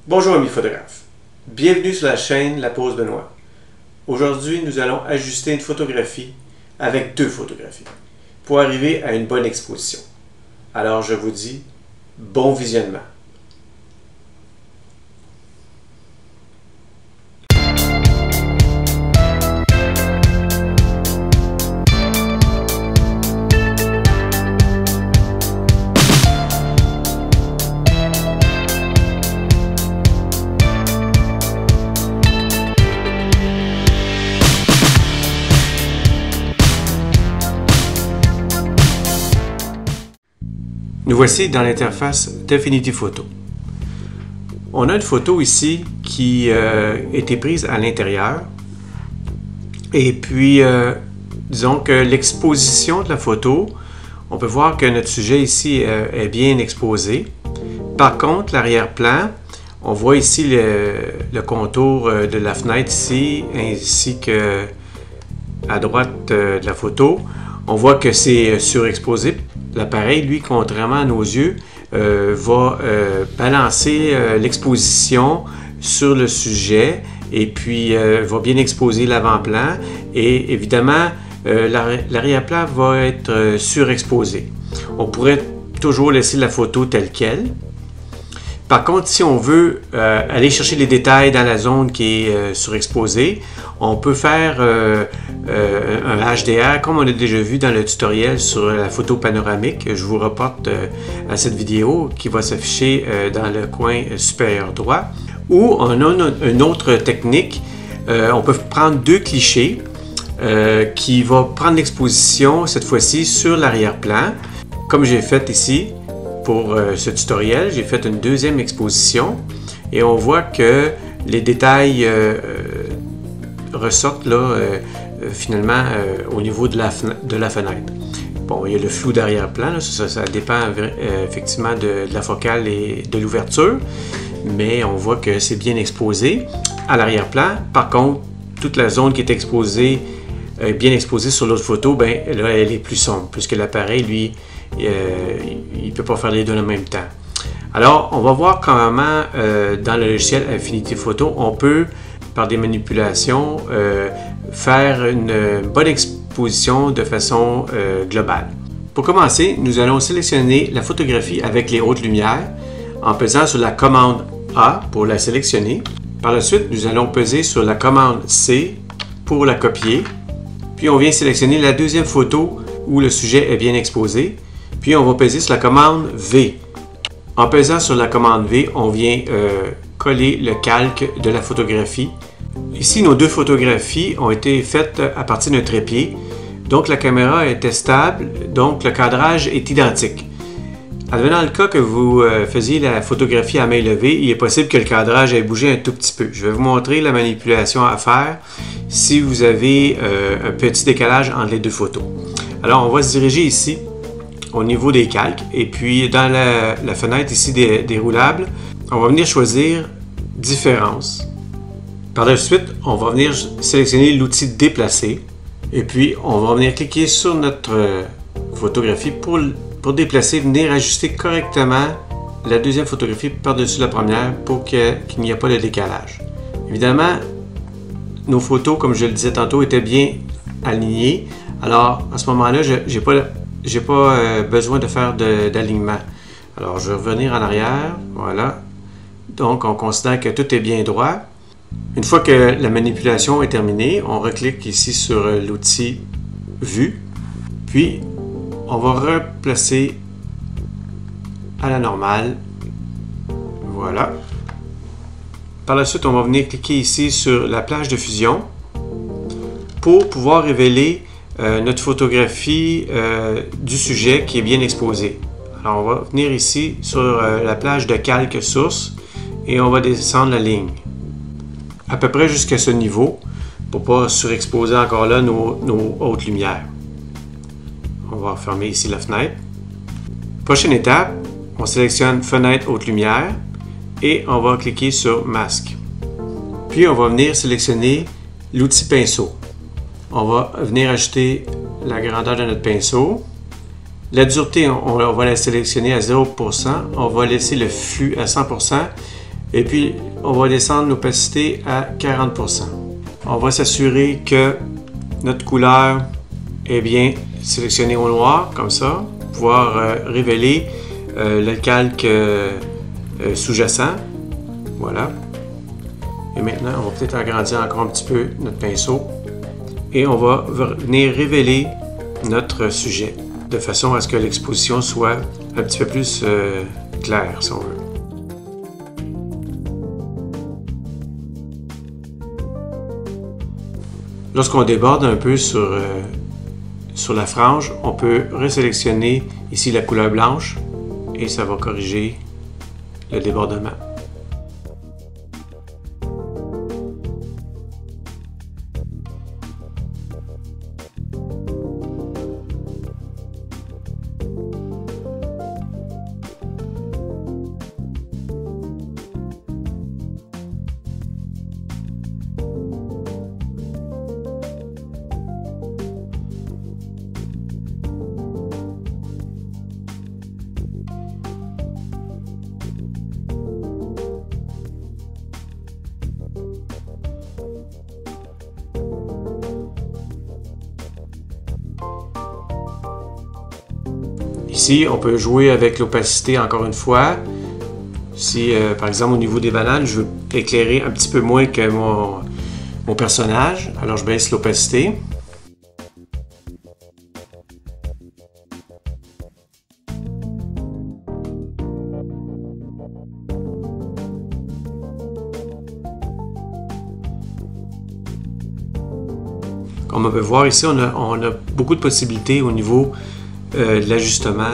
Bonjour amis photographes, bienvenue sur la chaîne La Pose Benoît. Aujourd'hui nous allons ajuster une photographie avec deux photographies pour arriver à une bonne exposition. Alors je vous dis bon visionnement. Nous voici dans l'interface d'Infinity Photo. On a une photo ici qui a été prise à l'intérieur. Et puis, disons que l'exposition de la photo, on peut voir que notre sujet ici est bien exposé. Par contre, l'arrière-plan, on voit ici le contour de la fenêtre ici, ainsi que à droite de la photo. On voit que c'est surexposé. L'appareil, lui, contrairement à nos yeux, va balancer l'exposition sur le sujet et puis va bien exposer l'avant-plan et évidemment l'arrière-plan va être surexposé. On pourrait toujours laisser la photo telle qu'elle. Par contre, si on veut aller chercher les détails dans la zone qui est surexposée, on peut faire un HDR comme on a déjà vu dans le tutoriel sur la photo panoramique. Je vous reporte à cette vidéo qui va s'afficher dans le coin supérieur droit. Ou on a une autre technique. On peut prendre deux clichés qui vont prendre l'exposition cette fois-ci sur l'arrière-plan. Comme j'ai fait ici pour ce tutoriel, j'ai fait une deuxième exposition et on voit que les détails ressortent là finalement au niveau de la fenêtre. Bon, il y a le flou d'arrière-plan, ça dépend effectivement de la focale et de l'ouverture, mais on voit que c'est bien exposé à l'arrière-plan. Par contre, toute la zone qui est exposée, bien exposée sur l'autre photo, ben là, elle est plus sombre, puisque l'appareil, lui, il ne peut pas faire les deux en même temps. Alors, on va voir comment dans le logiciel Infinity Photo, on peut, par des manipulations, faire une bonne exposition de façon globale. Pour commencer, nous allons sélectionner la photographie avec les hautes lumières en pesant sur la commande A pour la sélectionner. Par la suite, nous allons peser sur la commande C pour la copier. Puis on vient sélectionner la deuxième photo où le sujet est bien exposé. Puis on va peser sur la commande V. En pesant sur la commande V, on vient coller le calque de la photographie. Ici, nos deux photographies ont été faites à partir d'un trépied. Donc la caméra était stable, donc le cadrage est identique. Advenant le cas que vous faisiez la photographie à main levée, il est possible que le cadrage ait bougé un tout petit peu. Je vais vous montrer la manipulation à faire si vous avez un petit décalage entre les deux photos. Alors on va se diriger ici au niveau des calques et puis dans la fenêtre ici déroulable, on va venir choisir Différence. Par la suite, on va venir sélectionner l'outil Déplacer et puis on va venir cliquer sur notre photographie pour déplacer, venir ajuster correctement la deuxième photographie par-dessus la première pour qu'il n'y ait pas de décalage. Évidemment, nos photos, comme je le disais tantôt, étaient bien alignées. Alors, à ce moment-là, je n'ai pas besoin de faire d'alignement. Alors, je vais revenir en arrière. Voilà. Donc, on considère que tout est bien droit. Une fois que la manipulation est terminée, on reclique ici sur l'outil Vue. Puis, on va replacer à la normale. Voilà. Par la suite, on va venir cliquer ici sur la plage de fusion pour pouvoir révéler notre photographie du sujet qui est bien exposée. Alors, on va venir ici sur la plage de calque source et on va descendre la ligne à peu près jusqu'à ce niveau pour ne pas surexposer encore là nos hautes lumières. On va fermer ici la fenêtre. Prochaine étape, on sélectionne Fenêtre haute lumière et on va cliquer sur Masque. Puis on va venir sélectionner l'outil Pinceau. On va venir ajouter la grandeur de notre pinceau. La dureté, on va la sélectionner à 0%. On va laisser le flux à 100%. Et puis, on va descendre l'opacité à 40%. On va s'assurer que notre couleur est bien sélectionnée au noir, comme ça, pour pouvoir révéler le calque sous-jacent. Voilà. Et maintenant, on va peut-être agrandir encore un petit peu notre pinceau. Et on va venir révéler notre sujet, de façon à ce que l'exposition soit un petit peu plus claire, si on veut. Lorsqu'on déborde un peu sur la frange, on peut resélectionner ici la couleur blanche et ça va corriger le débordement. Ici, on peut jouer avec l'opacité encore une fois. Si, par exemple, au niveau des bananes, je veux éclairer un petit peu moins que mon personnage, alors je baisse l'opacité. Comme on peut voir ici, on a beaucoup de possibilités au niveau de l'ajustement,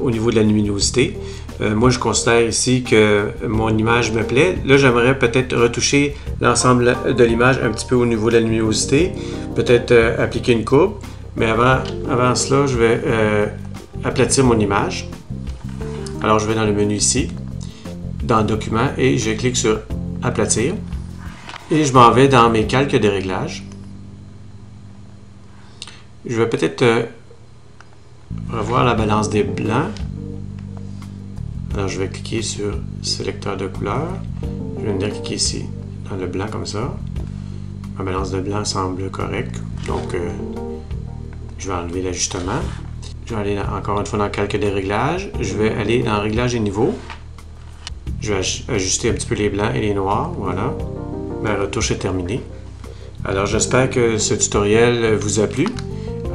au niveau de la luminosité. Moi, je considère ici que mon image me plaît. Là, j'aimerais peut-être retoucher l'ensemble de l'image un petit peu au niveau de la luminosité, peut-être appliquer une courbe, mais avant cela, je vais aplatir mon image. Alors, je vais dans le menu ici, dans Document, et je clique sur Aplatir. Et je m'en vais dans mes calques de réglage. Je vais peut-être revoir la balance des blancs. Alors, je vais cliquer sur sélecteur de couleurs. Je vais venir cliquer ici dans le blanc comme ça. Ma balance de blanc semble correcte. Donc, je vais enlever l'ajustement. Je vais aller encore une fois dans calque des réglages. Je vais aller dans Réglages et niveaux. Je vais ajuster un petit peu les blancs et les noirs. Voilà. Ma retouche est terminée. Alors, j'espère que ce tutoriel vous a plu.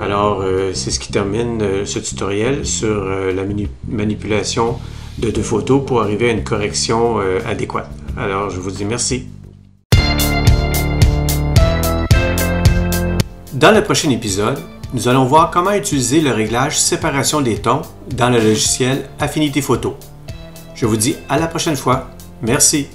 Alors, c'est ce qui termine ce tutoriel sur la manipulation de deux photos pour arriver à une correction adéquate. Alors, je vous dis merci. Dans le prochain épisode, nous allons voir comment utiliser le réglage séparation des tons dans le logiciel Affinity Photo. Je vous dis à la prochaine fois. Merci.